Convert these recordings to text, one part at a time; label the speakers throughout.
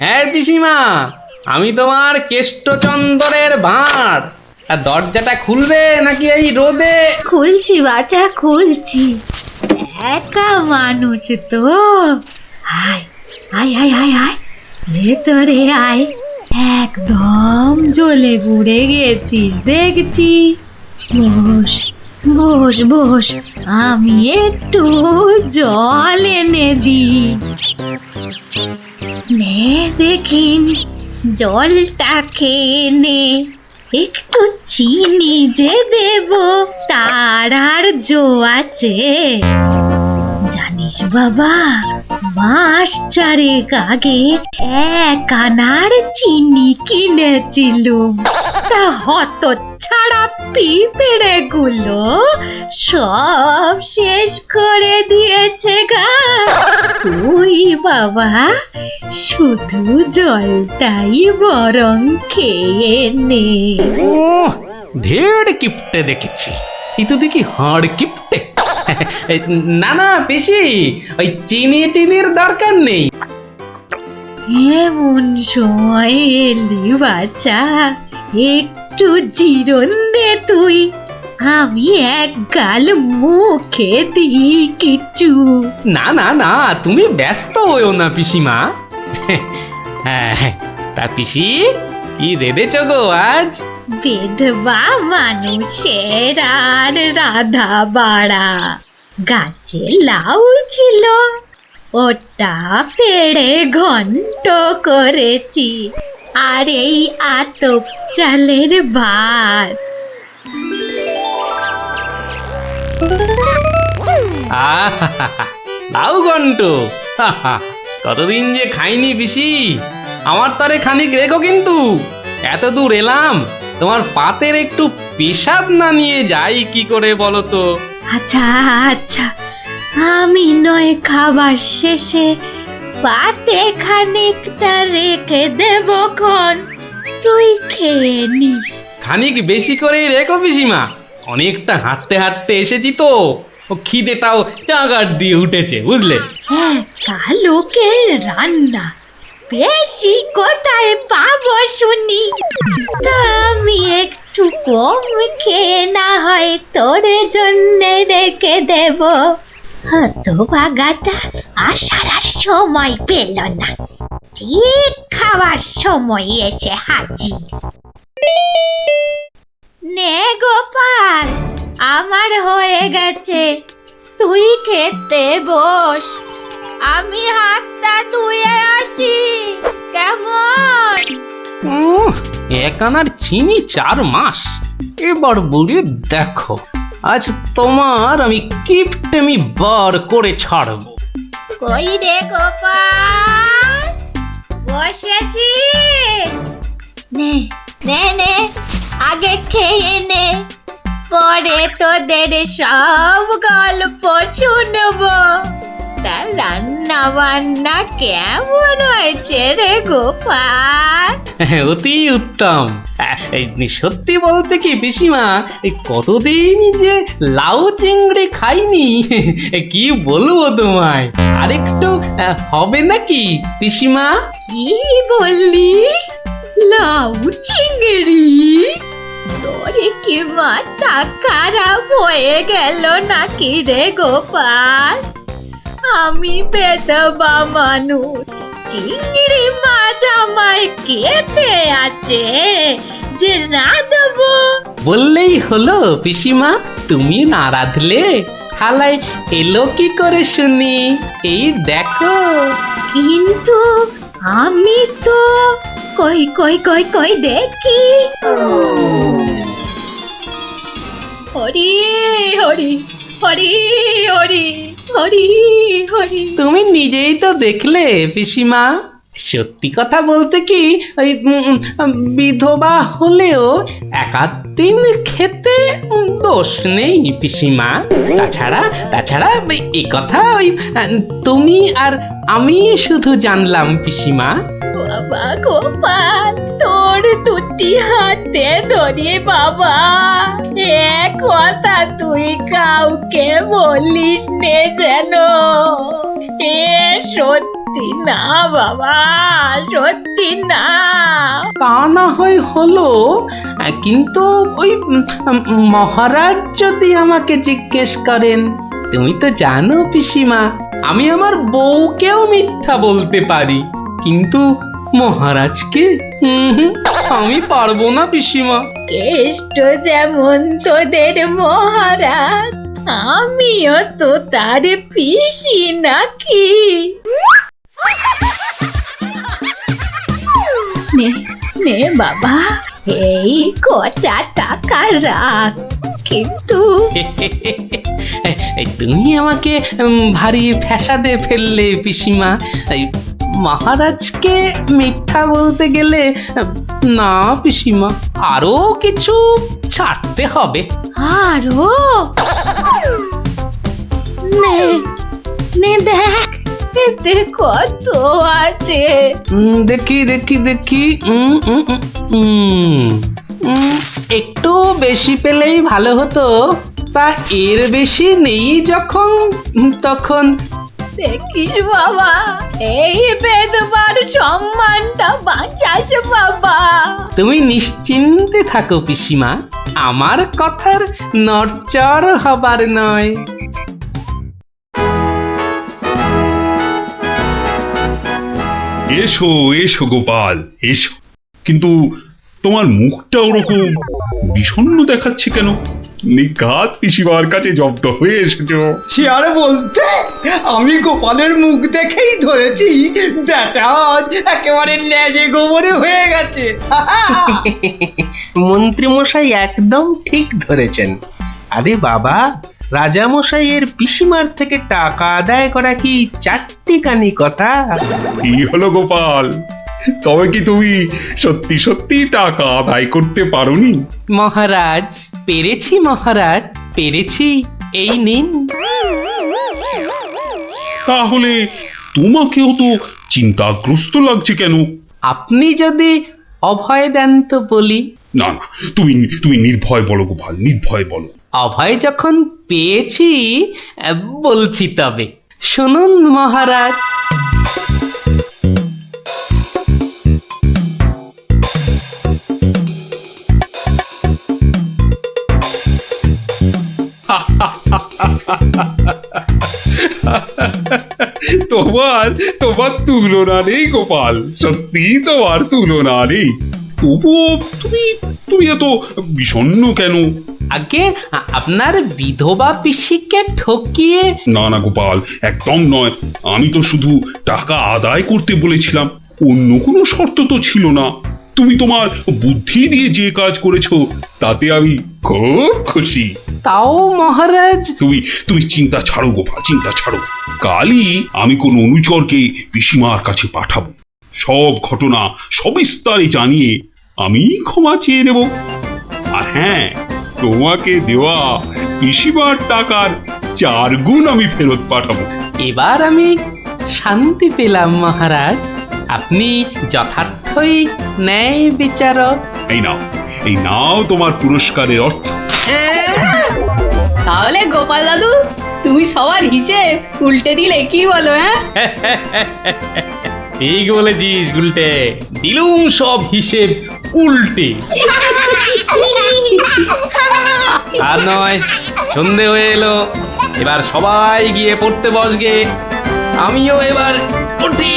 Speaker 1: হ্যাঁ পিসিমা, আমি তোমার কেষ্টচন্দরের ভাঁড়। আর দরজাটা খুলবে নাকি এই রোদে?
Speaker 2: খুলছি বাছা, খুলছি। একা মানুষ তো। আয় আয় আয় আয় আয়, ভেতরে আয়। একদম জ্বলে পুড়ে গেছিস দেখছি। বস বস বস, আমি একটু জল এনে দিই। নে দেখিন, জলটা খেয়ে নে। একটু চিনি যে দেব, তার আর জো আছে? জানিস বাবা, মাস চারেক আগে 1 আনার চিনি কিনেছিলুম। তা হত ছাড়া পিঁপড়ে গুলো সব শেষ করে দিয়েছে গা। তুই বাবা শুধু জলটাই বরং খেয়ে নে।
Speaker 1: ও, ঢের কিপটে দেখেছি। এই তো দেখি হাড় কিপটে। এই, না না পিসি, ওই চিনি টিনির দরকার নেই।
Speaker 2: এমন সময় এলি বাচ্চা, একটু জিরন দে তুই। আমি এক গাল মুখে দিই কিছু।
Speaker 1: না না না, তুমি ব্যস্ত হইও না পিসিমা। হ্যাঁ, তা পিসি কি রেঁধেছ গো আজ?
Speaker 2: বিধবা মানুষের আর রাধা বাড়া। গাছে লাউ ছিল, ওটা পেড়ে ঘন্ট করেছি। আর এই আতপ চালের ভাত।
Speaker 1: আহা, লাউ ঘন্ট। কতদিন যে খাইনি পিসি। আমার তরে খানিক রেখো কিন্তু। এত দূর এলাম, তোমার পাতের একটু পেশাব না নিয়ে যাই কি করে বলো তো?
Speaker 2: আচ্ছা আচ্ছা, আমি নয় খাবার শেষে পাতে খানিকটা রেখে দেব খন, তুই খেয়ে নিস।
Speaker 1: খানিক বেশি করে রেখো পিসিমা। অনেকটা হাঁটতে হাঁটতে এসেছি তো, ও খিদেটাও চাগার দিয়ে উঠেছে বুঝলে।
Speaker 2: একা লোকের রান্না বেশি কোথায় পাবো শুনি? তা আমি একটু কম খেয়ে না হয় তোর জন্য রেখে দেব। হতভাগাটা আসার আর সময় পেল না, ঠিক খাবার সময় এসে হাজির। নে গোপাল, আমার হয়ে গেছে, তুই খেতে বস। আমি হাতটা ধুয়ে আসি, কেমন?
Speaker 1: এক আনার চিনি 4 মাস। এবার বলি দেখো, আজ তোমার আমি কিপটেমি বার করে ছাড়বো।
Speaker 2: কই রে গোপাল, বসেছি? নে নে নে, আগে খেয়ে নে, পরে তোদের সব গল্প শুনবো। তা রান্না বান্না কেমন হয়েছে রে গোপাল?
Speaker 1: অতি উত্তম। এই সত্যি বলতে কি পিসিমা, এই কতদিন যে লাউ চিংড়ি খাইনি, কি বলবো তোমায়। আরেকটু হবে নাকি পিসিমা?
Speaker 2: কি বললি? লাউ চিংড়ি? তোরে কি মাথা খারাপ হয়ে গেল নাকি রে গোপাল? আমি বেদবা মানুষ, চিংড়ি মাছ আমায় খেতে আছে যে রাঁধবো?
Speaker 1: বললেই হলো পিসিমা, তুমি না রাঁধলে থালায় এলো কি করে শুনি? এই দেখো।
Speaker 2: কিন্তু আমি তো, কই কই কই কই দেখি। হরি হরি হরি হরি হরি হরি।
Speaker 1: তুমি নিজেই তো দেখলে পিসিমা। সত্যি কথা বলতে কি, ওই বিধবা হলেও একাদিন খেতে দোষ নেই পিসিমা। তাছাড়া তাছাড়া এ কথা ওই তুমি আর আমি শুধু জানলাম পিসিমা।
Speaker 2: বাবা গোপাল, তোর দুটি হাতে ধরে বাবা, এক কথা তুই কাউকে বলিস নে যেন। এ সত্যি সত্যি না বাবা, সত্যি না।
Speaker 1: তা না হয় হলো, কিন্তু ওই মহারাজ যদি আমাকে জিজ্ঞেস করেন, তুমি তো জানো পিসিমা, আমি আমার বউকেও মিথ্যা বলতে পারি, কিন্তু মহারাজকে আমি পারবো না পিসিমা।
Speaker 2: কেষ্ট যেমন তোদের মহারাজ, আমিও তো তার পিসি নাকি। নে নে বাবা, এই কটা টাকা রাখ, কিন্তু
Speaker 1: এই তুমি আমাকে ভারী ফ্যাসাদে ফেললে পিসিমা। এই মহারাজকে মিথ্যা বলতে গেলে না পিসিমা, আরো কিছু ছাড়তে হবে।
Speaker 2: আরো নে নে, দেখ এতে কত আছে।
Speaker 1: দেখি দেখি দেখি, একটু বেশি পেলেই ভালো হতো, তা এর বেশি নেই যখন, তখন
Speaker 2: দেখিস বাবা, এই বেদবার সম্মানটা বাঁচাস বাবা।
Speaker 1: তুমি নিশ্চিন্তে থাকো পিসিমা, আমার কথার নড়চড় হবার নয়।
Speaker 3: এসো এসো গোপাল, এসো। কিন্তু তোমার মুখটা ওরকম বিষণ্ণ দেখাচ্ছে কেন? নিঘাত পিসিমার কাছে জব্দ হয়ে এসেছো।
Speaker 4: সে আর বলতে, আমি গোপালের মুখ দেখেই ধরেছি ব্যাটা আজ একেবারে লেজে গোবরে হয়ে গেছে।
Speaker 1: মন্ত্রীমশাই একদম ঠিক ধরেছেন। আরে বাবা, রাজামশাইয়ের পিসিমার থেকে টাকা আদায় করা কি চারটিখানি কথা?
Speaker 3: কি হলো গোপাল, তবে কি তুমি সত্যি সত্যি টাকা আদায় করতে পারোনি?
Speaker 1: মহারাজ, পেরেছি মহারাজ, পেরেছি, এই নিন।
Speaker 3: তাহলে তোমাকেও তো চিন্তাগ্রস্ত লাগছে কেন?
Speaker 1: আপনি যদি অভয় দেন তো বলি।
Speaker 3: না না, তুমি তুমি নির্ভয় বলো গোপাল, নির্ভয় বলো।
Speaker 1: অভয় যখন পেয়েছি, বলছি তবে শুনুন মহারাজ।
Speaker 3: তোমার তোমার তুলনা নেই গোপাল, সত্যি তোমার তুলনা নেই। তবুও তুমি তুমি এত বিষণ্ণ কেন?
Speaker 1: আগে আপনার বিধবা পিসিকে ঠকিয়ে।
Speaker 3: না না গোপাল, একদম নয়। আমি তো শুধু টাকা আদায় করতে বলেছিলাম, অন্য কোনো শর্ত তো ছিল না। তুমি তোমার বুদ্ধি দিয়ে যে কাজ করেছো তাতে আমি খুব খুশি।
Speaker 1: তাও মহারাজ।
Speaker 3: তুমি তুমি চিন্তা ছাড়ো গোপাল, চিন্তা ছাড়ো। কালই আমি কোন অনুচরকে পিসিমার কাছে পাঠাবো, সব ঘটনা সবিস্তারে জানিয়ে আমি ক্ষমা চেয়ে নেব। আর হ্যাঁ, তোমাকে দেওয়া পিসিমার টাকার 4 গুণ আমি ফেরত পাঠাবো।
Speaker 1: এবার আমি শান্তি পেলাম মহারাজ, আপনি যথার্থই ন্যায় বিচারক।
Speaker 3: এই নাও, এই নাও তোমার পুরস্কারের অর্থ।
Speaker 5: তাহলে গোপাল দাদু, তুমি সবার হিসেব উল্টে দিলে, কি বলো? হ্যাঁ,
Speaker 1: ঠিক বলেছিস গুলটে, দিলুম সব হিসেব উল্টে। আর নয়, সন্ধে হয়ে এলো, এবার সবাই গিয়ে পড়তে বসগে, আমিও এবার উঠি।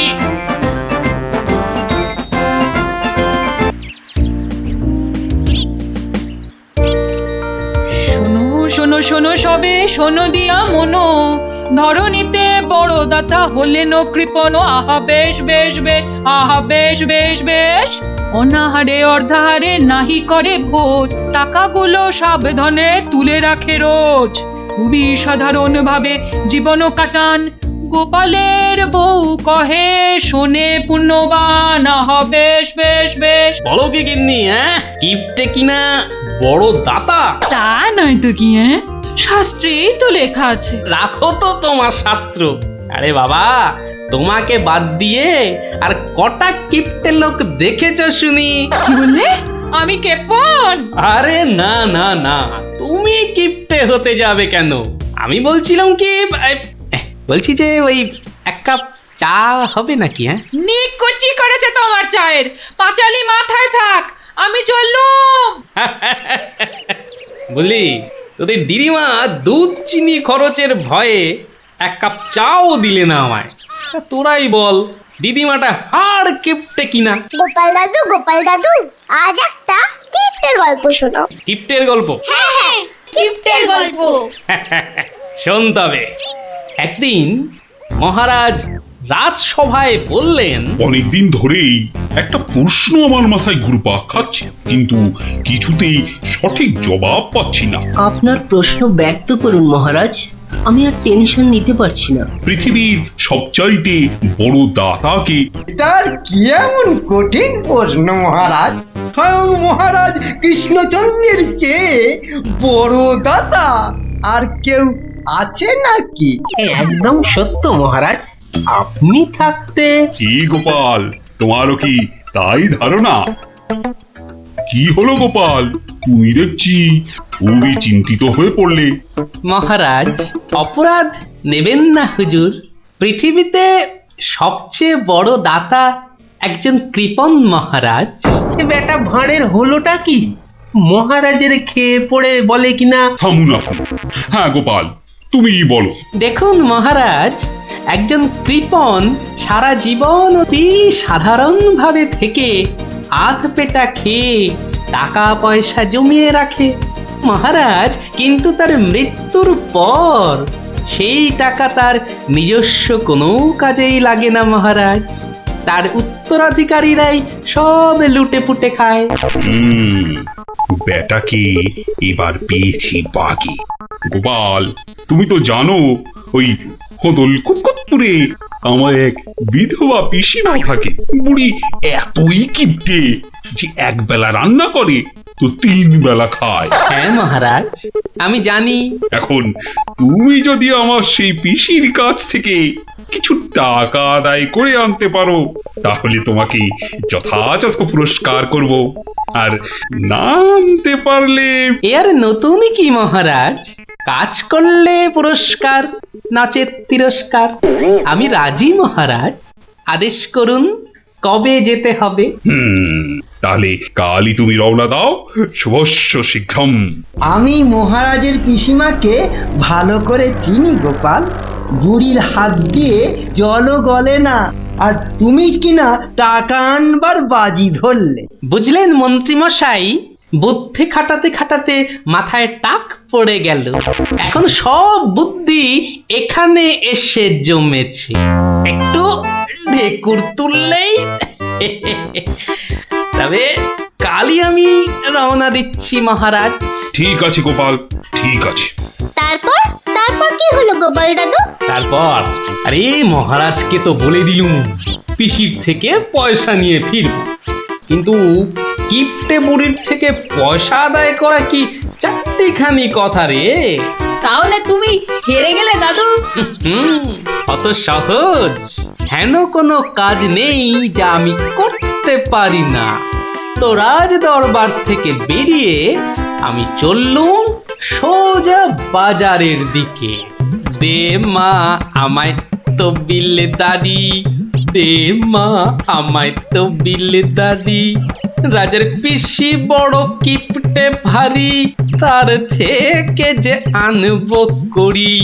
Speaker 6: শোনো শোনো শোনো সবে, শোনো দিয়া মনো, ধরণীতে বড় দাতা হলেন কৃপণ। আহা বেশ বেশ বেশ, আহা বেশ বেশ বেশ, অনাহারে অর্ধাহারে নাহি করে ভোজ, টাকাগুলো সাবধানে তুলে রাখে রোজ। খুবই সাধারণ ভাবে জীবন কাটান, গোপালের বউ কহে শোনে পুণ্যবান। আহা বেশ বেশ বেশ।
Speaker 1: বলো কি গিন্নি, কিপটে কিনা বড় দাতা?
Speaker 6: তা নয় তো কি, শাস্ত্রেই তো লেখা আছে।
Speaker 1: রাখো তো তোমার শাস্ত্র। আরে বাবা, তোমাকে বাদ দিয়ে আর কটা কিপটে লোক দেখেছ শুনি?
Speaker 6: কি বললে? আমি কেপন?
Speaker 1: আরে না না না, তুমি কিপটে হতে যাবে কেন? আমি বলছিলাম কি, বলছি যে ওই 1 কাপ চা হবে নাকি? হ্যাঁ,
Speaker 6: নিকুচি করেছে তোমার চায়ের, পাঁচালি মাথায় থাক, আমি চললুম।
Speaker 1: বলি তোদের দিদিমা দুধ চিনি খরচের ভয়ে এক কাপ চাও দিলে না আমায়। তা তোরাই বল, দিদিমাটা হাড় কেপটে কিনা?
Speaker 7: গোপাল দাদু আজ একটা কিপ্টের গল্প শোনাও।
Speaker 1: কিপ্টের গল্প?
Speaker 7: হ্যাঁ কিপ্টের গল্প।
Speaker 1: শোন তবে। একদিন মহারাজ রাজসভায় বললেন,
Speaker 3: অনেকদিন ধরেই একটা প্রশ্ন আমার মাথায় ঘুরপাক খাচ্ছে, কিন্তু কিছুতেই সঠিক জবাব পাচ্ছি না।
Speaker 8: আপনার প্রশ্ন ব্যক্ত করুন মহারাজ, আমি আর টেনশন নিতে পারছি না।
Speaker 3: পৃথিবীর সবচাইতে বড় দাতাকে
Speaker 4: এটার কি এমন কঠিন প্রশ্ন মহারাজ? স্বয়ং মহারাজ কৃষ্ণচন্দ্রের চেয়ে বড় দাতা আর কেউ আছে নাকি?
Speaker 1: একদম সত্য মহারাজ, আপনি থাকতে।
Speaker 3: কি গোপাল, তোমারও কি তাই ধারণা? কি হলো গোপাল, তুমি দেখছি খুবই চিন্তিত হয়ে পড়লে।
Speaker 1: মহারাজ, অপরাধ নেবেন না হুজুর। পৃথিবীতে সবচেয়ে বড় দাতা একজন কৃপণ মহারাজ। বেটা ভাঁড়ের হলোটা কি? মহারাজের খেয়ে পড়ে বলে কিনা।
Speaker 3: থামুন আপনি। হ্যাঁ গোপাল, তুমিই বলো।
Speaker 1: দেখুন মহারাজ, একজন কৃপণ সারা জীবন অতি সাধারণভাবে থেকে আধ পেটা খেয়ে টাকা পয়সা জমিয়ে রাখে মহারাজ, কিন্তু তার মৃত্যুর পর সেই টাকা তার নিজস্ব কোনো কাজেই লাগে না মহারাজ। তার উত্তরাধিকারীরাই সব লুটে পুটে খায়।
Speaker 3: বেটাকে এবার পেয়েছি বাকি। গোপাল, তুমি তো জানো ওই হদল কুতকুতপুরে আমার এক বিধবা পিসিমা থাকে। বুড়ি এতই কিপটে যে এক বেলা রান্না করে তো 3 বেলা খায়।
Speaker 1: হ্যাঁ মহারাজ, আমি জানি।
Speaker 3: এখন তুমি যদি আমার সেই পিসির কাছ থেকে কিছু টাকা আদায় করে আনতে পারো, তাহলে তোমাকে যথাযথ পুরস্কার করব। আর না আনতে পারলে
Speaker 1: এর নতুন কি মহারাজ? কাজ করলে পুরস্কার, নচেত তিরস্কার। আমি রাজি মহারাজ, আদেশ করুন কবে যেতে হবে।
Speaker 3: তাহলে কালই তুমি রওনা দাও, শুভস্য শীঘ্রম।
Speaker 4: আমি মহারাজের পিসিমাকে ভালো করে চিনি গোপাল। বুড়ির হাত দিয়ে জলও গলে না, আর তুমি কিনা টাকা আনবার বাজি ধরলে।
Speaker 1: বুঝলেন মন্ত্রীমশাই, বুদ্ধি খাটাতে খাটাতে মাথায় টাক পড়ে গেল। এখন সব বুদ্ধি এখানে এসে জমেছে। একটু ঢেকুর তুললেই। তবে কালই আমি রওনা দিচ্ছি মহারাজ।
Speaker 3: ঠিক আছে গোপাল, ঠিক আছে।
Speaker 7: তারপর তারপর কি হলো গোপাল দাদু?
Speaker 1: তারপর আরে মহারাজকে তো বলে দিলুম পিসির থেকে পয়সা নিয়ে ফিরব, কিন্তু কিপ্টে বুড়ির থেকে পয়সা আদায় করা কি চারটিখানি কথা রে?
Speaker 5: তাহলে তুমি হেরে গেলে দাদু।
Speaker 1: অত সহজ হেন কোনো কাজ নেই যা আমি করতে পারি না। তো রাজ দরবার থেকে বেরিয়ে আমি চললুম সোজা বাজারের দিকে। দে মা আমায় তো বিলে দাদি, দে মা আমায় তো বিলে দাদি। রাজার পিসি বড় কিপটে ভারী, তার থেকে যে আনবো করি।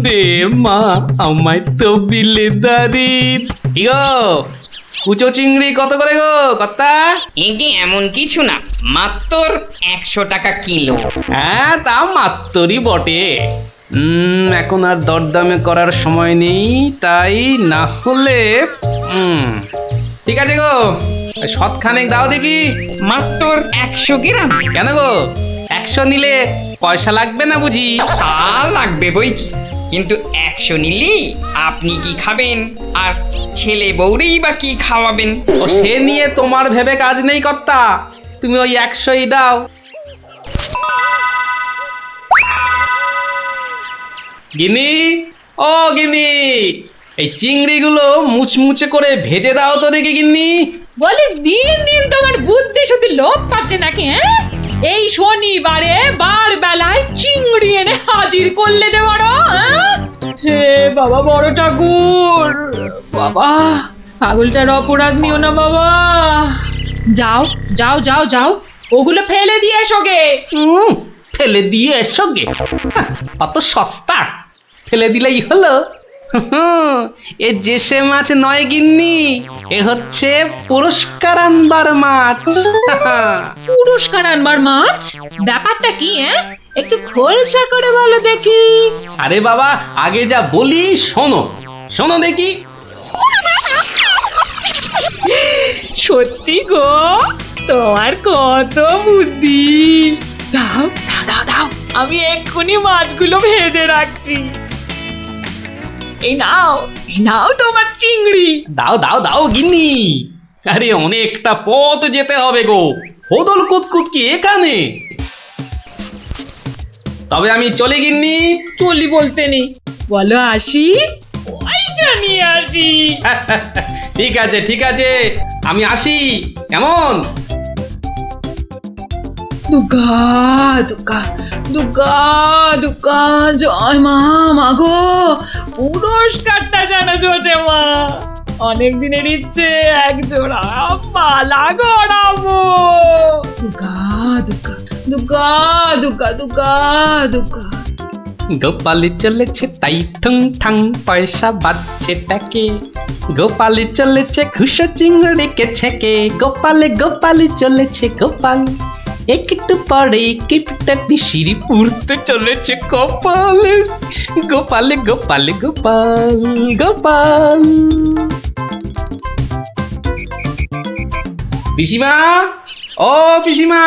Speaker 1: দে মা আমায় তো বিলে দাদি। ইগো কুচো চিংড়ি কত করে গো কর্তা?
Speaker 9: এটি এমন কিছু না, মাত্র 100 টাকা কিলো।
Speaker 1: হ্যাঁ তা মাত্রই বটে। এখন আর দরদামে করার সময় নেই, তাই না হলে ঠিক আছে গো, শতখানেক দাও দেখি।
Speaker 9: মাত্র 100 গ্রাম।
Speaker 1: কেন গো, 100 নিলে পয়সা লাগবে না বুঝি?
Speaker 9: তা লাগবে বইছি, কিন্তু 100 নিলি আপনি কি খাবেন আর ছেলে বউরেই বা কি খাওয়াবেন?
Speaker 1: ও সে নিয়ে তোমার ভেবে কাজ নেই কর্তা, তুমি ওই 100ই দাও। গিনি, ও গিনি, এই চিংড়িগুলো মুচমুচে করে ভেজে দাও তো দেখি গিন্নি।
Speaker 6: বলি দিন দিন তোমার বুদ্ধি শুধু লোভ পাচ্ছে নাকি? হ্যাঁ, এই শনিবারে বার বেলায় চিংড়ি এনে হাজির করলে যে বড়। হে বাবা বড় ঠাকুর, বাবা পাগলটার অপরাধ নিও না বাবা। যাও যাও যাও যাও, ওগুলো ফেলে দিয়ে এসো গে।
Speaker 1: ফেলে দিয়ে এসো গে? হাহ, অত সস্তা? ফেলে দিলেই হলো? এ যে মাছ নয় গিন্নি, এ হচ্ছে পুরস্কার আনবার মাছ।
Speaker 6: পুরস্কার আনবার মাছ? ব্যাপারটা কি একটু খোলসা করে বলো দেখি।
Speaker 1: আরে বাবা, আগে যা বলি শোনো, শোনো দেখি।
Speaker 6: সত্যি গো, তোমার কত বুদ্ধি। দাও দাও দাও দাও, আমি এক্ষুনি মাছগুলো ভেজে রাখছি। এই নাও তোমার চিংড়ি।
Speaker 1: দাও দাও দাও গিন্নি। আরে অনেকটা পথ যেতে হবে গো, হোদল কুতকুত কি এখানে? তবে আমি চলে গিন্নি।
Speaker 6: চলি বলতে নেই, বলো আসি, পয়সা নিয়ে আসি।
Speaker 1: ঠিক আছে ঠিক আছে, আমি আসি, কেমন?
Speaker 6: দুর্গা দুর্গা দুর্গা দুর্গা, জয় মা, মাগো পুরস্কারটা যেন জোটে মা। অনেক দিনের ইচ্ছে, এক জোড়া মালা গড়াবো। দুর্গা দুর্গা দুর্গা দুর্গা দুর্গা দুর্গা।
Speaker 1: গোপালি চলেছে তাই ঠুং ঠাং, পয়সা বাজছে প্যাকে। গোপালি চলেছে খুশো চিংড়িকে ছেকে। গোপালে গোপালি চলেছে গোপাল, একটু পরে কেটে পিসিরি পুরতে চলেছে কপালে। গোপালে গোপালে গোপাল গোপাল। পিসিমা, ও পিসিমা।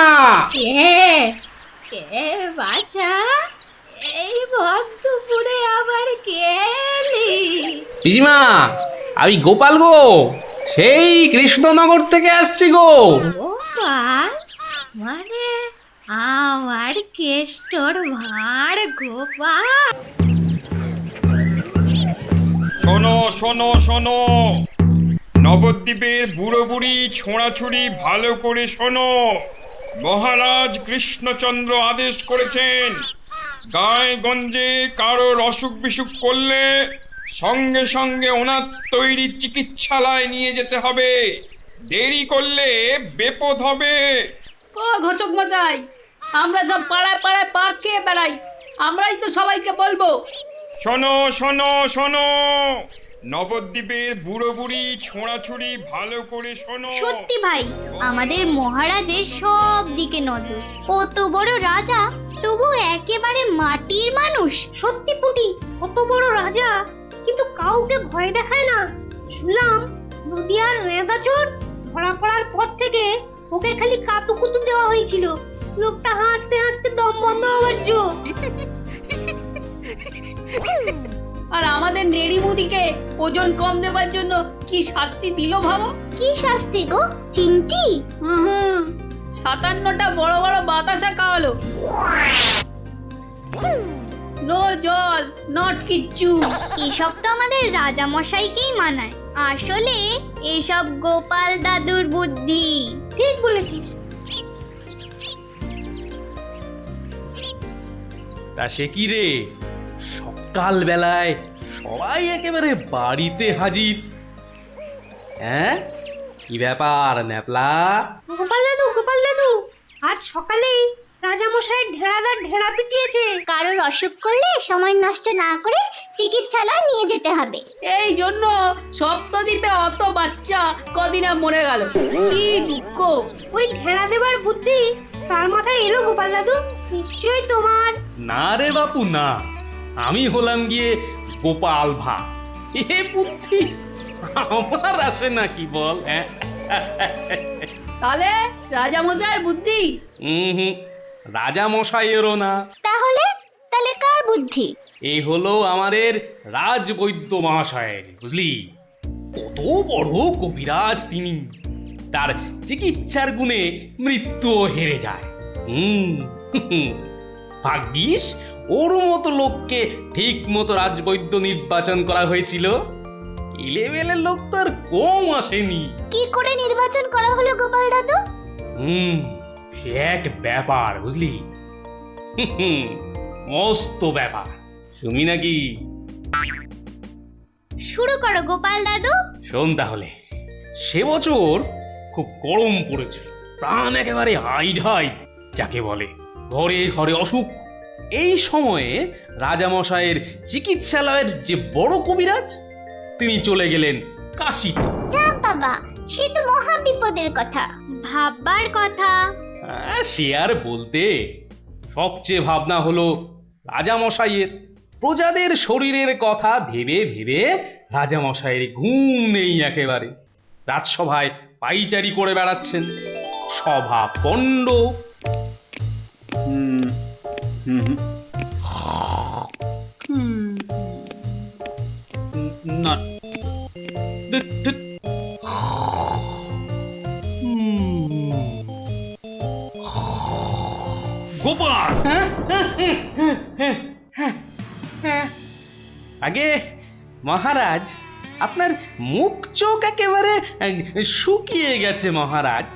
Speaker 2: কে বাছা, এই ভক্তপুরে আবার কে এলি?
Speaker 1: পিসিমা, আমি গোপাল গো, সেই কৃষ্ণনগর থেকে আসছি গো।
Speaker 2: গোপাল মানে আমার কেষ্টর ভাঁড় গোপাল?
Speaker 10: শোনো শোনো শোনো, নবদ্বীপের বুড়ো বুড়ি ছোঁড়াছুড়ি ভালো করে শোনো। মহারাজ কৃষ্ণচন্দ্র আদেশ করেছেন, গায়ে গঞ্জে কারোর অসুখ বিসুখ করলে সঙ্গে সঙ্গে ওনার তৈরি চিকিৎসালয় নিয়ে যেতে হবে। দেরি করলে বিপদ হবে।
Speaker 5: ও ঘচক মশাই, আমরা সব পাড়ায় পাড়ায় পা খেয়ে বেড়াই, আমরাই তো সবাইকে বলবো।
Speaker 10: শোনো শোনো শোনো, নবদ্বীপের বুড়ো বুড়ি ছোঁড়াছুড়ি ভালো করে শোনো।
Speaker 7: সত্যি ভাই, আমাদের মহারাজের সব দিকে নজর। কত বড় রাজা, তবু একেবারে মাটির মানুষ।
Speaker 2: সত্যি পুটি, কত বড় রাজা কিন্তু কাউকে ভয় দেখায় না। শুনলাম নদিয়ার রেঁদাচোর ধরা পড়ার পর থেকে ওকে খালি কাতুকুতু দেওয়া হয়েছিল। লোকটা হাসতে হাসতে দম বন্ধ হওয়ার জো।
Speaker 5: আর আমাদের নেড়িমুদিকে ওজন কম দেওয়ার জন্য কি শাস্তি দিল ভাবো?
Speaker 7: কি শাস্তি গো চিমটি?
Speaker 5: 57টা বড় বড় বাতাসা খাওয়ালো। নো জল, নট কিচ্ছু।
Speaker 7: এসব তো আমাদের রাজা মশাইকেই মানায়। আসলে এসব গোপাল দাদুর বুদ্ধি।
Speaker 2: ঠিক বলেছিস।
Speaker 1: তা সে কি রে, সকাল বেলায় সবাই একেবারে বাড়িতে হাজির? হ্যাঁ, কি ব্যাপার ন্যাপলা?
Speaker 2: গোপাল দাদু, আজ সকালেই রাজা মশাইয়ের ঢেড়াদার ঢেড়া পিটিয়েছে।
Speaker 7: কারোর অসুখ করলে সময় নষ্ট না করে চিকিৎসালয় নিয়ে যেতে হবে।
Speaker 5: এই জন্য সপ্তদ্বীপে অত বাচ্চা কদিনে মরে গেল। কি দুঃখ!
Speaker 2: ওই ঢেড়া দেবার বুদ্ধি তার মাথায় এলো গোপাল দাদু? নিশ্চয়ই তোমার।
Speaker 1: না রে বাপু না, আমি হলাম গিয়ে গোপাল ভাঁ। এ বুদ্ধি আমার আসে নাকি বল?
Speaker 5: তাহলে রাজা মশাইয়ের বুদ্ধি?
Speaker 1: রাজা মশাইয়েরও না।
Speaker 7: তাহলে কার বুদ্ধি?
Speaker 1: এই হলো আমাদের রাজবৈদ্য মহাশয়ের, বুঝলি? কত বড় কবিরাজ তিনি, তার চিকিৎসার গুণে মৃত্যুও হেরে যায়। ভাগ্যিস ওর মতো লোককে ঠিক মতো রাজবৈদ্য নির্বাচন করা হয়েছিল। এলেবেলে লোক তো আর কম আসেনি।
Speaker 7: কি করে নির্বাচন করা হলো গোপাল দাদু?
Speaker 1: সে এক ব্যাপার, বুঝলি? মস্ত ব্যাপার। শুনি নাকি?
Speaker 7: শুরু করো গোপাল দাদু।
Speaker 1: শোন তাহলে, সে বছর খুব গরম পড়েছিল, প্রাণ একেবারে হাইড হাইড যাকে বলে, ঘরে ঘরে অসুখ। এই সময়ে রাজামশাইয়ের চিকিৎসালয়ের যে বড় কবিরাজ, তিনি চলে গেলেন কাশিতে।
Speaker 7: যা বাবা, সে তো মহা বিপদের কথা, ভাববার কথা।
Speaker 1: সে আর বলতে, সবচেয়ে ভাবনা হলো রাজামশাইয়ের। প্রজাদের শরীরের কথা ভেবে ভেবে রাজামশাইয়ের ঘুম নেই একেবারে। রাজসভায় পাইচারি করে বেড়াচ্ছেন, সভা পণ্ড। না, ধুৎ, ধুৎ। গোপাল! আগে মহারাজ, আপনার মুখ চোখ একেবারে শুকিয়ে গেছে মহারাজ।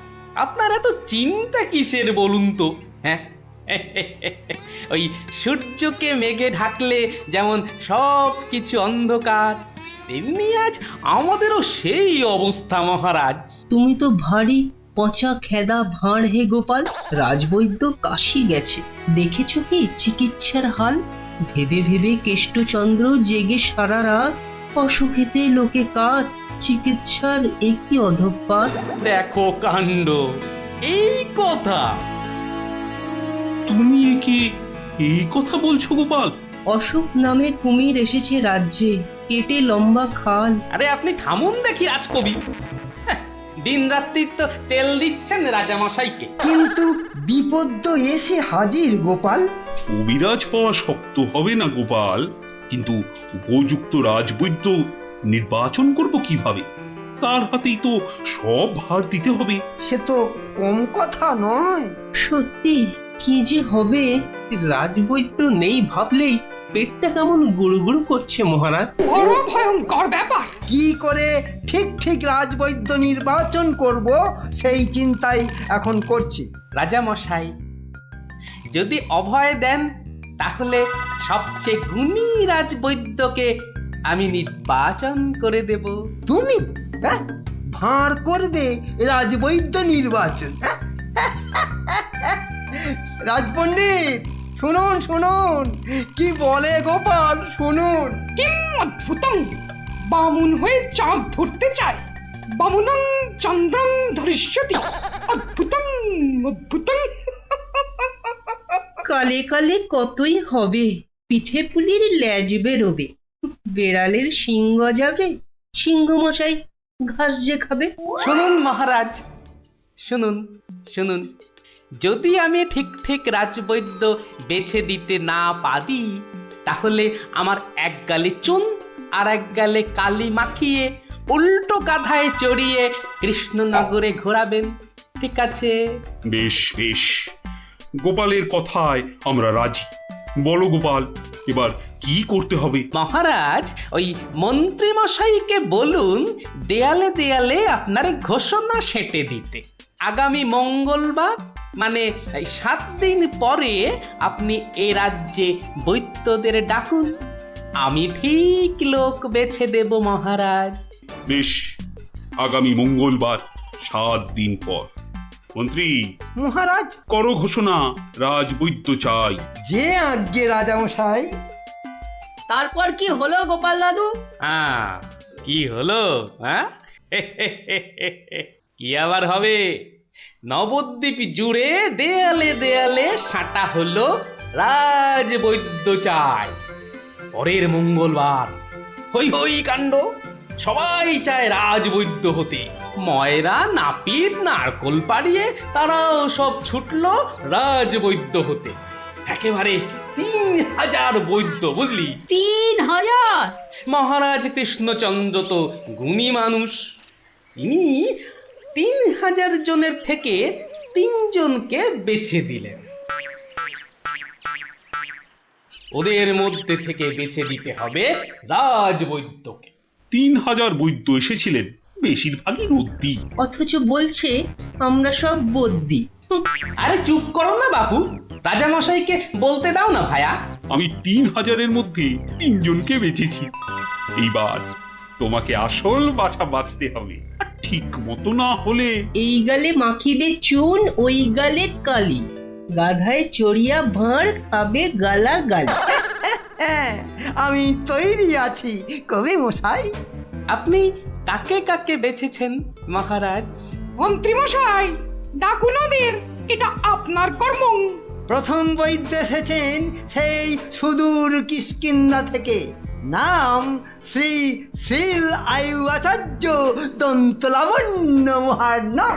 Speaker 1: আপনার এত চিন্তা কিসের বলুন তো? হ্যাঁ, ওই সূর্যকে মেঘে ঢাকলে যেমন সব কিছু অন্ধকার, তেমনি আজ আমাদেরও সেই অবস্থা মহারাজ।
Speaker 8: তুমি তো ভারী পচা খেদা ভাঁড় হে গোপাল। রাজবৈদ্য কাশি গেছে, দেখেছ কি চিকিৎসার হাল? ভেবে ভেবে কেষ্টচন্দ্র জেগে সারা রাত, অসুখেতে লোকে কাত, চিকিৎসার একই অধঃপাত।
Speaker 1: দেখো কাণ্ড, এই কথা!
Speaker 3: তুমি কি এই কথা বলছো গোপাল?
Speaker 8: অসুখ নামে কুমির এসেছে রাজ্যে, কেটে লম্বা খাল।
Speaker 1: আরে আপনি থামুন দেখি রাজকবি। দিন রাত্রি তো তেল দিচ্ছেন রাজামশাইকে।
Speaker 4: কিন্তু বিপদ তো এসে হাজির গোপাল।
Speaker 3: কবিরাজ পাওয়া শক্ত হবে না গোপাল, কিন্তু উপযুক্ত রাজবৈদ্য নির্বাচন করব কিভাবে? তার হাতেই তো সব ভার দিতে হবে।
Speaker 4: সে তো কম কথা নয়।
Speaker 8: সত্যি কি যে হবে! রাজবৈদ্য নেই ভাবলেই পেটটা কেমন গুড়গুড় করছে মহারাজ।
Speaker 9: বড় ভয়ঙ্কর ব্যাপার।
Speaker 4: কি করে ঠিক ঠিক রাজবৈদ্য নির্বাচন করব সেই চিন্তাই এখন করছি।
Speaker 1: রাজামশাই, যদি অভয় দেন তাহলে সবচেয়ে গুণী রাজবৈদ্যকে আমি নির্বাচন করে দেব।
Speaker 4: তুমি ভাঁড় করবে রাজবৈদ্য নির্বাচন? রাজপণ্ডিত শুনুন শুনুন, কি বলে গোপাল শুনুন।
Speaker 9: কিম অদ্ভুতং! বামুন হয়ে চাঁদ ধরতে চায়। বামুনং চন্দ্রং ধরিষ্যতি। অদ্ভুতং অদ্ভুতং।
Speaker 8: কালে কালে কতই হবে, পিঠে পুলির ল্যাজ বেরোবে, বেড়ালের সিংহ যাবে, সিংহ মশাই ঘাস যে খাবে।
Speaker 1: শুনুন মহারাজ, শুনুন শুনুন, যদি আমি ঠিক ঠিক রাজবৈদ্য বেছে দিতে না পারি, তাহলে আমার এক গালে চুন আর এক গালে কালি মাখিয়ে উল্টো গাধায় চড়িয়ে কৃষ্ণনগরে ঘোরাবেন, ঠিক আছে?
Speaker 3: বেশ বেশ, গোপালের কথায় আমরা রাজি। বলো গোপাল, এবার কি করতে হবে?
Speaker 1: মহারাজ, ওই মন্ত্রী মশাইকে বলুন দেয়ালে দেয়ালে আপনার ঘোষণা সেঁটে দিতে। আগামী মঙ্গলবার, মানে 7 দিন পরে আপনি এ রাজ্যে বৈদ্যদের ডাকুন, আমি ঠিক লোক বেছে দেব মহারাজ।
Speaker 3: বেশ, আগামী মঙ্গলবার 7 দিন পর। মন্ত্রী
Speaker 4: মহারাজ,
Speaker 3: করো ঘোষণা, রাজবৈদ্য চাই।
Speaker 4: যে আজ্ঞে রাজামশাই।
Speaker 5: তারপর কি হলো গোপাল দাদু?
Speaker 1: হ্যাঁ, কি হলো? হ্যাঁ, কি আবার হবে? নবদ্বীপ জুড়ে দেয়ালে দেয়ালে সাঁটা হলো রাজবৈদ্য চাই। পরের মঙ্গলবার হই হই কাণ্ড, সবাই চায় রাজবৈদ্য হতে। ময়রা নাপিত নারকোল পাড়িয়ে তারাও সব ছুটলো রাজবৈদ্য হতে। একেবারে 3000 বৈদ্য, বুঝলি?
Speaker 5: 3000!
Speaker 1: মহারাজ কৃষ্ণচন্দ্র তো গুণী মানুষ, তিনি 3000 জনের থেকে 3 জনকে বেছে দিলেন। ওদের মধ্যে থেকে বেছে দিতে হবে রাজবৈদ্যকে।
Speaker 3: 3000 বৈদ্য এসেছিলেন, বেশিরভাগই রদ্দি।
Speaker 8: অথচ বলছে আমরা সব বদ্যি।
Speaker 1: আরে চুপ করো না বাপু, রাজামশাইকে বলতে দাও না ভায়া।
Speaker 3: আমি 3000-এর মধ্যে 3 জনকে বেঁচেছি। এইবার তোমাকে আসল বাছা বাঁচতে হবে, আর ঠিক মতো না হলে
Speaker 8: এই গালে মাখিবে চুন, ওই গালে কালি, গাধায় চড়িয়া ভাঁড় খাবে গালা গালি।
Speaker 4: আমি তৈরি আছি কবি মশাই।
Speaker 1: আপনি কাকে কাকে বেছেছেন মহারাজ?
Speaker 5: মন্ত্রী মশাই, ডাকুন ওদের, এটা আপনার কর্ম।
Speaker 4: প্রথম বৈদ্য এসেছেন সেই সুদূর কিষ্কিন্ধা থেকে, নাম শ্রী শ্রীল আয়ু আচার্য দন্তলাবণ্য মহার্ণব।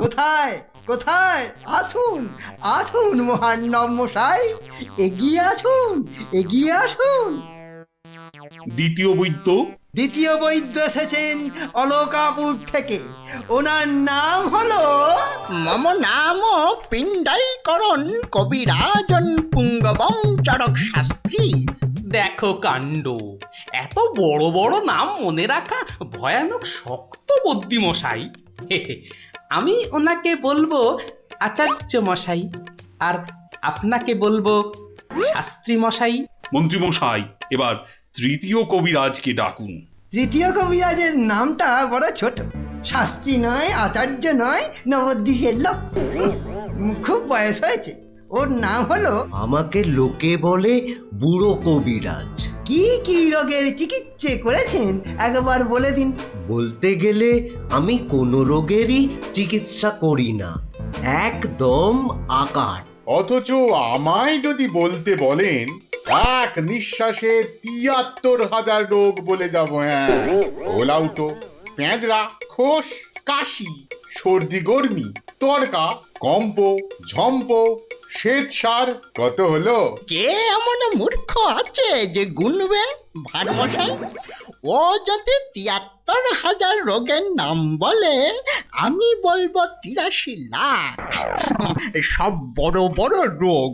Speaker 4: কোথায় কোথায়? আসুন আসুন মহার্ণব মশাই, এগিয়ে আসুন এগিয়ে আসুন।
Speaker 3: দ্বিতীয় বৈদ্য
Speaker 4: দ্বিতীয় বৈদ্য এসেছেন অলকাপুর থেকে, ওনার নাম হলো
Speaker 11: মম নাম পিণ্ডাইকরণ কবিরাজন পুঙ্গবং চরক শাস্ত্রী।
Speaker 1: দেখো কাণ্ড, এত বড় বড় নাম মনে রাখা ভয়ানক শক্ত বুদ্ধিমশাই। আমি ওনাকে বলবো আচার্য মশাই, আর আপনাকে বলবো শাস্ত্রী মশাই।
Speaker 3: মন্ত্রী মশাই, এবার তৃতীয় কবিরাজকে ডাকুন।
Speaker 4: তৃতীয় কবিরাজের নামটা বড় ছোট, শাস্ত্রী নয়, আচার্য নয়, নবদ্বীপের লোক। খুব বয়স হয়েছে। ওর নাম হলো,
Speaker 12: আমাকে লোকে বলে বুড়ো কবিরাজ।
Speaker 4: কি কি রোগের চিকিৎসা করেছেন একবার বলে দিন।
Speaker 12: বলতে গেলে আমি কোনো রোগেরই চিকিৎসা করি না, একদম আকার।
Speaker 13: অথচ আমায় যদি বলতে বলেন, এক নিঃশ্বাসে ৭৩,০০০ রোগ বলে যাব। হ্যাঁ, ওলাউটো, পেঁজরা, খোস, কাশি, সর্দি গর্মি, তরকা, কম্প, ঝম্প, শ্বেতসার, কত হলো?
Speaker 11: কে এমন মূর্খ আছে যে গুনবে ভারমশাই? ও যদি ৭৩,০০০ রোগের নাম বলে, আমি বলবো ৮৩ লাখ। সব বড় বড় রোগ,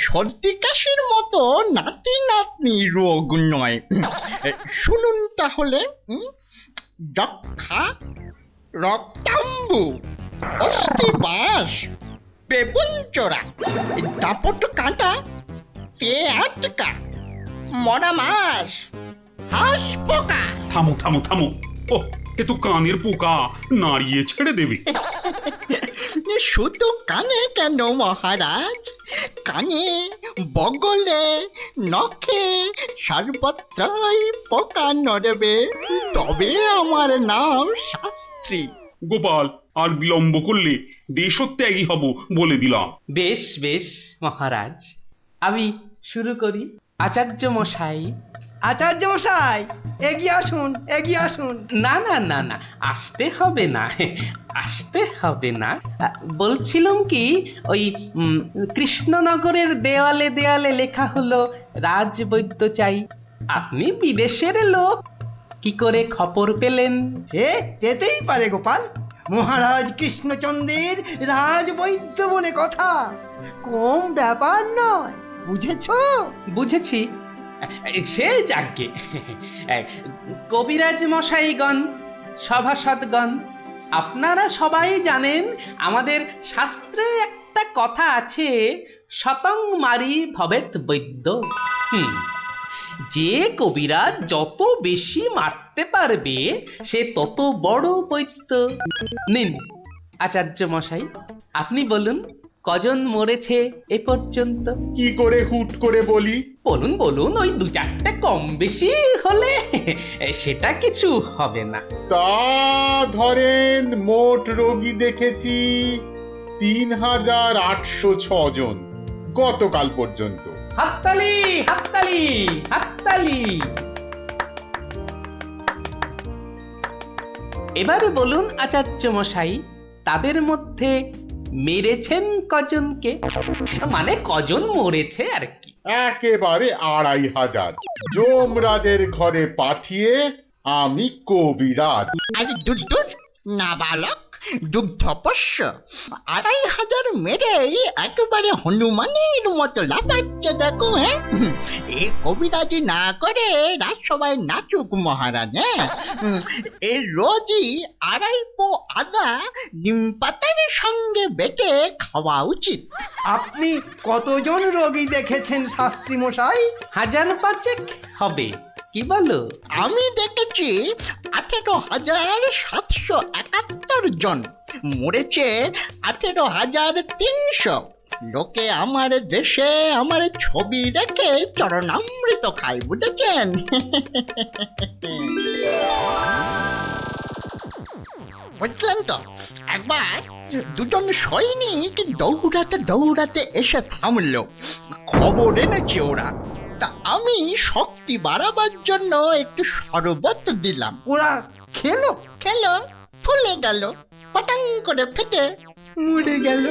Speaker 11: সর্দি কাশির মতো নাতি নাতনি রোগ নয়। শুনুন তাহলে, যক্ষা, রক্তাম্বু, অস্থিবাস, বেগুন চোরা, দাপট কাঁটা, পেয়াটকা, মরা মাছ, হাঁস পোকা।
Speaker 3: থামো থামো থামো, ও এ তো কানের পোকা, নাড়িয়ে ছেড়ে দেবে।
Speaker 11: শুধু কানে কেন মহারাজ, কানে, বগলে, নখে, সর্বত্রই পোকা নড়বে, তবে আমার নাম শাস্ত্রী।
Speaker 3: গোপাল, আর বিলম্ব করলে দেশত্যাগী হব বলে দিলাম।
Speaker 1: বেশ বেশ মহারাজ, আমি শুরু করি। আচার্য মশাই।
Speaker 4: আচার্য মশাই, এগিয়ে আসুন এগিয়ে আসুন।
Speaker 1: না না না না, আসতে হবে না, আসতে হবে না। বলছিলাম কি, ওই কৃষ্ণনগরের দেওয়ালে দেওয়ালে লেখা হলো রাজবৈদ্য চাই। আপনি বিদেশের লোক, কি করে খবর পেলেন?
Speaker 4: সে যেতেই পারে গোপাল, মহারাজ কৃষ্ণচন্দ্রের রাজবৈদ্য বলে কথা, কম ব্যাপার নয়, বুঝেছো?
Speaker 1: বুঝেছি, সে যাকে। কবিরাজ মশাইগণ, সভাসদগণ, আপনারা সবাই জানেন আমাদের শাস্ত্রে একটা কথা আছে, শতং মারি ভবেত বৈদ্য। যে কবিরাজ যত বেশি মারতে পারবে সে তত বড় বৈদ্য। নিন আচার্য মশাই, আপনি বলুন কজন মরেছে এ পর্যন্ত?
Speaker 13: কি করে হুট করে বলি?
Speaker 1: বলুন বলুন, ওই ২-৪টে কম বেশি হলে সেটা কিছু হবে না।
Speaker 13: তা ধরেন মোট রোগী দেখেছি ৩,৮০৬ জন গতকাল পর্যন্ত।
Speaker 1: হাততালি হাততালি হাততালি। এবারে বলুন আচার্য মশাই, তাদের মধ্যে মেরেছেন কজনকে? মানে কজন মরেছে আর কি।
Speaker 13: একেবারে ২৫০০। যমরাজের ঘরে পাঠিয়ে আমি কবিরাজ।
Speaker 11: আর দূর দূর, নাবালক দুগ্ধপস্য 2500 মেরেই একেবারে হনুমানের মতো লাফাচ্ছে দেখো। হ্যাঁ, এ কবিরাজি না করে রাজসভায় নাচুক মহারাজ। হ্যাঁ, এর রোজই 2.5 পো আদা নিম পাতার সঙ্গে বেটে খাওয়া উচিত।
Speaker 4: আপনি কতজন রোগী দেখেছেন শাস্ত্রী মশাই?
Speaker 1: 1000 হবে, কি বলো?
Speaker 11: আমি দেখেছি 18,771 জন, মরেছে 18,300। লোকে আমার দেশে আমার ছবি রেখে চরণামৃত খায়, বুঝেছেন? বুঝলেন তো? একবার দুজন সৈনিক দৌড়াতে দৌড়াতে এসে থামলো, খবর এনেছে ওরা। তা আমি শক্তি বাড়াবার জন্য একটু শরবত দিলাম।
Speaker 4: ওরা খেলো?
Speaker 11: খেলো, ফুলে গেল, পটাং করে ফেটে মরে গেল।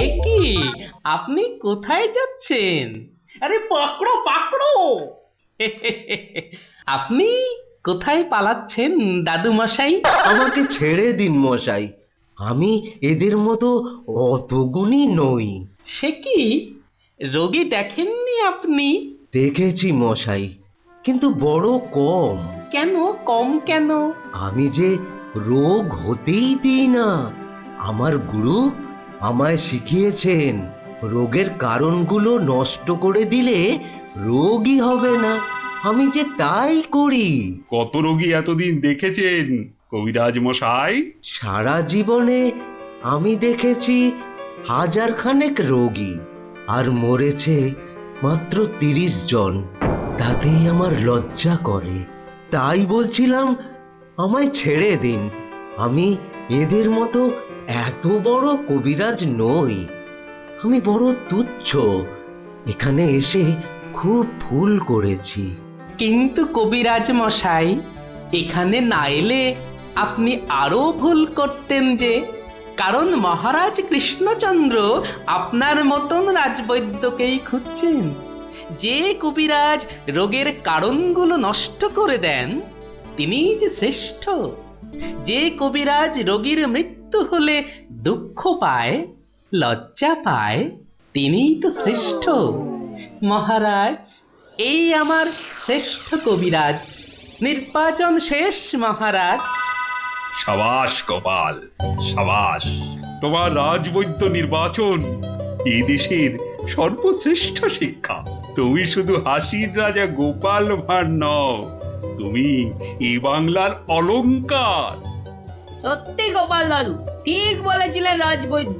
Speaker 1: এ কি, আপনি কোথায় যাচ্ছেন?
Speaker 4: আরে পাকড়ো পাকড়ো!
Speaker 1: আপনি কোথায় পালাচ্ছেন দাদু মশাই?
Speaker 12: আমাকে ছেড়ে দিন মশাই, আমি এদের মতো অত গুণী নই।
Speaker 1: সে কি, রোগী দেখেননি আপনি?
Speaker 12: দেখেছি মশাই, কিন্তু বড় কম।
Speaker 1: কেন কম কেন?
Speaker 12: আমি যে রোগ হতেই দিই না। আমার গুরু আমায় শিখিয়েছেন, রোগের কারণগুলো নষ্ট করে দিলে রোগই হবে না। আমি যে তাই করি।
Speaker 3: কত রোগী এতদিন দেখেছেন কবিরাজ মশাই?
Speaker 12: সারা জীবনে আমি দেখেছি 1000 খানেক রোগী, আর মরেছে মাত্র 30 জন। তাতেই আমার লজ্জা করে। তাই বলছিলাম আমায় ছেড়ে দিন। আমি এদের মতো এত বড় কবিরাজ নই। আমি বড় তুচ্ছ। এখানে এসে খুব ভুল করেছি।
Speaker 1: কিন্তু কবিরাজ মশাই, এখানে না এলে আপনি আরো ভুল করতেন যে। কারণ মহারাজ কৃষ্ণচন্দ্র আপনার মতন রাজবৈদ্যকেই খুঁজছেন। যে কবিরাজ রোগের কারণগুলো নষ্ট করে দেন, তিনিই যে শ্রেষ্ঠ। যে কবিরাজ রোগীর মৃত্যু হলে দুঃখ পায়, লজ্জা পায়, তিনিই তো শ্রেষ্ঠ। মহারাজ, এই আমার শ্রেষ্ঠ কবিরাজ। নির্বাচন শেষ মহারাজ।
Speaker 3: সাবাস গোপাল, সাবাস। তোমার রাজবৈদ্য নির্বাচন এই দেশের সর্বশ্রেষ্ঠ শিক্ষা। তুমি শুধু হাসির রাজা গোপাল ভাঁড় নও, তুমি এই বাংলার অলংকার।
Speaker 5: সত্যি গোপাল দাদু ঠিক বলেছিলেন রাজবৈদ্য।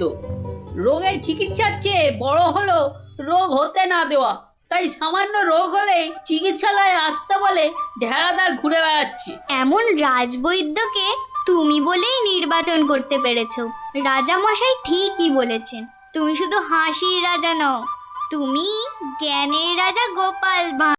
Speaker 5: রোগের চিকিৎসার চেয়ে বড় হলো রোগ হতে না দেওয়া। তাই সামান্য রোগ হলে চিকিৎসালয়ে আসতে বলে ঢেড়াদার ঘুরে বেড়াচ্ছে।
Speaker 7: এমন রাজবৈদ্যকে তুমি বলেই নির্বাচন করতে পেরেছো। রাজা মশাই ঠিকই বলেছেন, তুমি শুধু হাসির রাজা নও, তুমি জ্ঞানের রাজা গোপাল ভাঁড়।